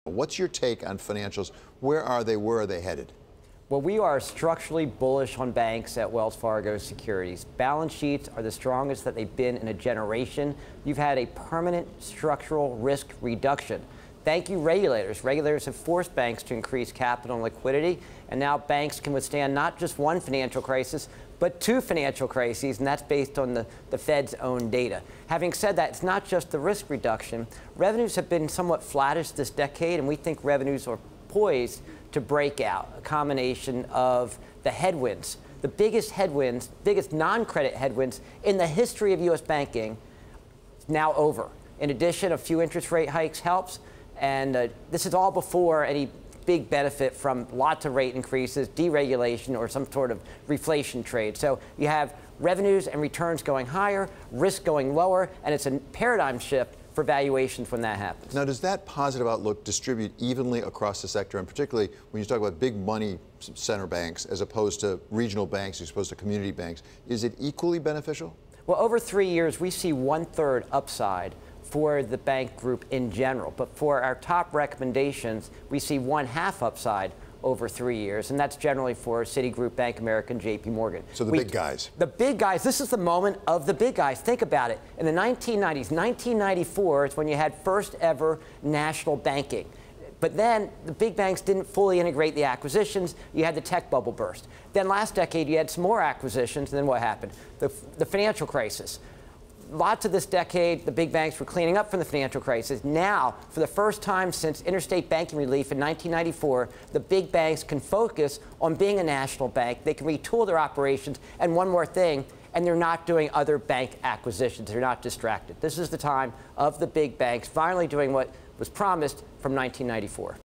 What's your take on financials? Where are they? Where are they headed? Well, we are structurally bullish on banks at Wells Fargo Securities. Balance sheets are the strongest that they've been in a generation. You've had a permanent structural risk reduction. Thank you, regulators. Regulators have forced banks to increase capital and liquidity, and now banks can withstand not just one financial crisis, but two financial crises, and that's based on the Fed's own data. Having said that, it's not just the risk reduction. Revenues have been somewhat flattish this decade, and we think revenues are poised to break out, a combination of the headwinds, the biggest headwinds, biggest non-credit headwinds in the history of U.S. banking, now over. In addition, a few interest rate hikes helps, and this is all before any big benefit from lots of rate increases, deregulation, or some sort of reflation trade. So you have revenues and returns going higher, risk going lower, and it's a paradigm shift for valuations when that happens. Now, does that positive outlook distribute evenly across the sector, and particularly when you talk about big money center banks as opposed to regional banks, as opposed to community banks, is it equally beneficial? Well, over 3 years, we see 1/3 upside for the bank group in general. But for our top recommendations, we see 1/2 upside over 3 years, and that's generally for Citigroup, Bank of America, and JP Morgan. So the big guys. The big guys, this is the moment of the big guys. Think about it. In the 1990s, 1994 is when you had first ever national banking. But then the big banks didn't fully integrate the acquisitions. You had the tech bubble burst. Then last decade, you had some more acquisitions, and then what happened? The financial crisis. Lots of this decade, the big banks were cleaning up from the financial crisis. Now, for the first time since interstate banking relief in 1994, the big banks can focus on being a national bank. They can retool their operations. And one more thing, and they're not doing other bank acquisitions. They're not distracted. This is the time of the big banks finally doing what was promised from 1994.